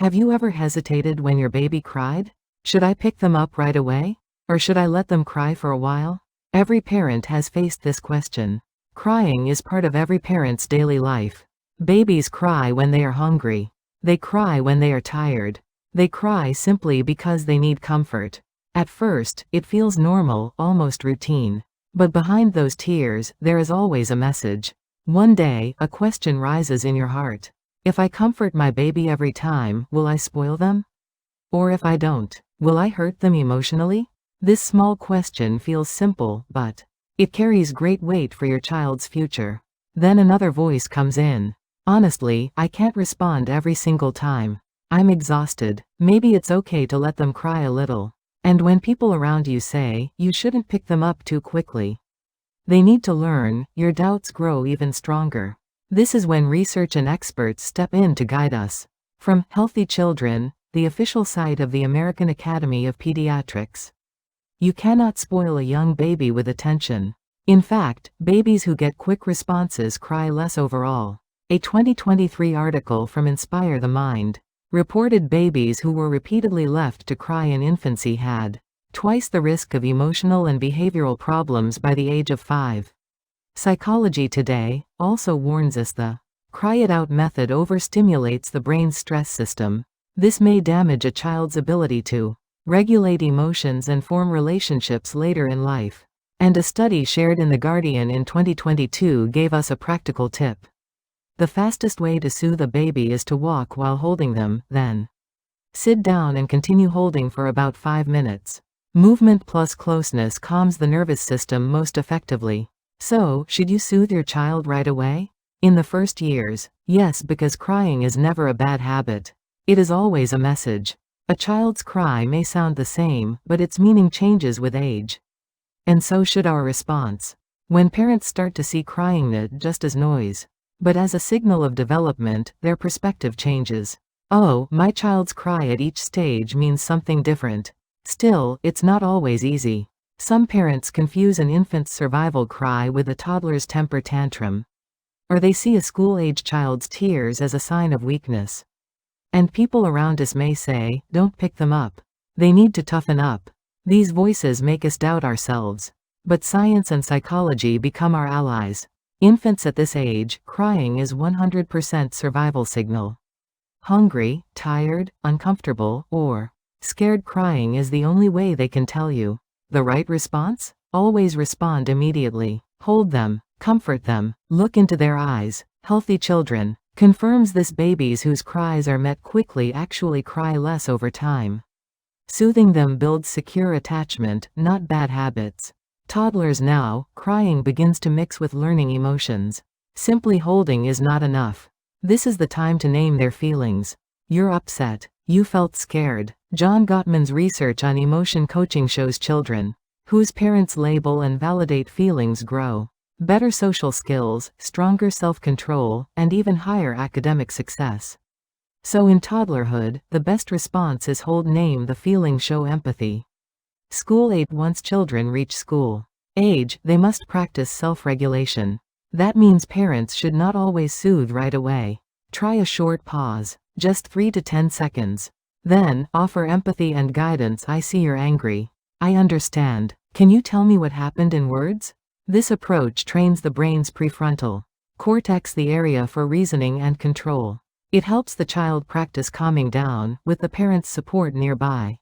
Have you ever hesitated when your baby cried? Should I pick them up right away? Or should I let them cry for a while? Every parent has faced this question. Crying is part of every parent's daily life. Babies cry when they are hungry. They cry when they are tired. They cry simply because they need comfort. At first, it feels normal, almost routine. But behind those tears, there is always a message. One day, a question rises in your heart. If I comfort my baby every time, will I spoil them? Or if I don't, will I hurt them emotionally? This small question feels simple, but it carries great weight for your child's future. Then another voice comes in. Honestly, I can't respond every single time. I'm exhausted. Maybe it's okay to let them cry a little. And when people around you say, you shouldn't pick them up too quickly, they need to learn, your doubts grow even stronger. This is when research and experts step in to guide us. From Healthy Children, the official site of the American Academy of Pediatrics. You cannot spoil a young baby with attention. In fact, babies who get quick responses cry less overall. A 2023 article from Inspire the Mind reported babies who were repeatedly left to cry in infancy had twice the risk of emotional and behavioral problems by the age of 5. Psychology Today also warns us the cry it out method overstimulates the brain's stress system. This may damage a child's ability to regulate emotions and form relationships later in life. And a study shared in The Guardian in 2022 gave us a practical tip. The fastest way to soothe a baby is to walk while holding them, then sit down and continue holding for about 5 minutes. Movement plus closeness calms the nervous system most effectively. So, should you soothe your child right away? In the first years, yes, because crying is never a bad habit. It is always a message. A child's cry may sound the same, but its meaning changes with age. And so should our response. When parents start to see crying not just as noise, but as a signal of development, their perspective changes. Oh, my child's cry at each stage means something different. Still, it's not always easy. Some parents confuse an infant's survival cry with a toddler's temper tantrum. Or they see a school-age child's tears as a sign of weakness. And people around us may say, don't pick them up. They need to toughen up. These voices make us doubt ourselves. But science and psychology become our allies. Infants at this age, crying is 100% survival signal. Hungry, tired, uncomfortable, or scared crying is the only way they can tell you. The right response? Always respond immediately. Hold them, comfort them, look into their eyes. Healthy Children confirms this babies whose cries are met quickly actually cry less over time. Soothing them builds secure attachment, not bad habits. Toddlers now, crying begins to mix with learning emotions. Simply holding is not enough. This is the time to name their feelings. You're upset. You felt scared. John Gottman's research on emotion coaching shows children whose parents label and validate feelings grow better social skills, stronger self-control, and even higher academic success. So in toddlerhood, the best response is hold, name the feeling, show empathy. School age. Once children reach school age, they must practice self-regulation. That means parents should not always soothe right away. Try a short pause, just 3 to 10 seconds. Then, offer empathy and guidance. I see you're angry. I understand. Can you tell me what happened in words? This approach trains the brain's prefrontal cortex, the area for reasoning and control. It helps the child practice calming down, with the parent's support nearby.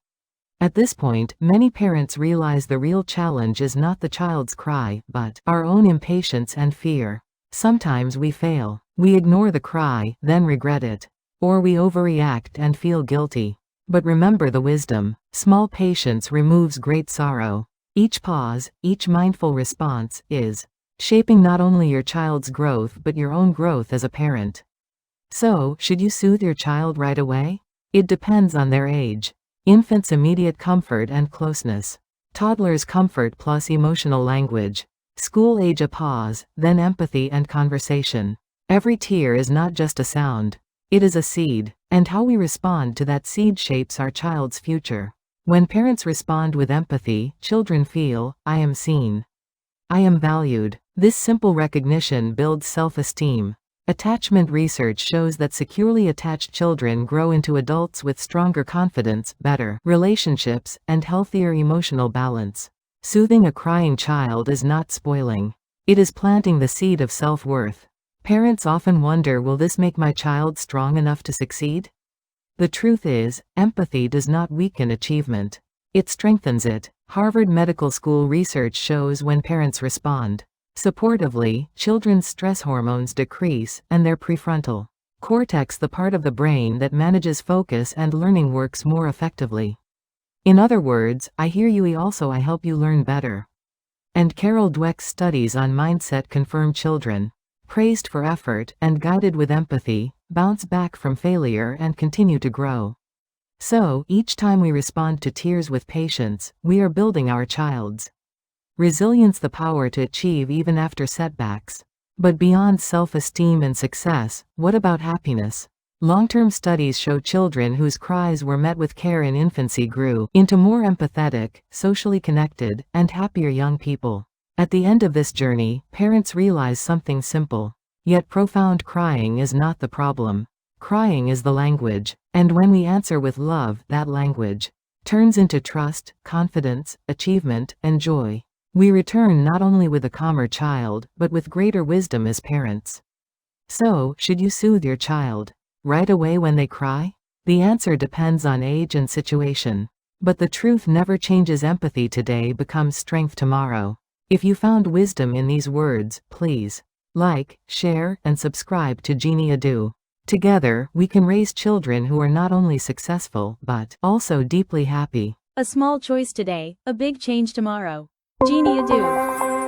At this point, many parents realize the real challenge is not the child's cry, but our own impatience and fear. Sometimes we fail. We ignore the cry, then regret it. Or we overreact and feel guilty. But remember the wisdom. Small patience removes great sorrow. Each pause, each mindful response, is shaping not only your child's growth but your own growth as a parent. So, should you soothe your child right away? It depends on their age. Infants' immediate comfort and closeness. Toddlers' comfort plus emotional language. School age, a pause, then empathy and conversation. Every tear is not just a sound. It is a seed, and how we respond to that seed shapes our child's future. When parents respond with empathy, children feel, I am seen. I am valued. This simple recognition builds self-esteem. Attachment research shows that securely attached children grow into adults with stronger confidence, better relationships, and healthier emotional balance. Soothing a crying child is not spoiling. It is planting the seed of self-worth. Parents often wonder, will this make my child strong enough to succeed? The truth is, empathy does not weaken achievement. It strengthens it. Harvard Medical School research shows when parents respond supportively, children's stress hormones decrease, and their prefrontal cortex, the part of the brain that manages focus and learning, works more effectively. In other words, I hear you, also I help you learn better. And Carol Dweck's studies on mindset confirm children praised for effort and guided with empathy bounce back from failure and continue to grow. So, each time we respond to tears with patience, we are building our child's resilience, the power to achieve even after setbacks. But beyond self-esteem and success, what about happiness? Long-term studies show children whose cries were met with care in infancy grew into more empathetic, socially connected, and happier young people. At the end of this journey, parents realize something simple, yet profound: crying is not the problem. Crying is the language. And when we answer with love, that language turns into trust, confidence, achievement, and joy. We return not only with a calmer child, but with greater wisdom as parents. So, should you soothe your child right away when they cry? The answer depends on age and situation. But the truth never changes. Empathy today becomes strength tomorrow. If you found wisdom in these words, please like, share, and subscribe to Genie Adu. Together, we can raise children who are not only successful, but also deeply happy. A small choice today, a big change tomorrow. Genie Adu.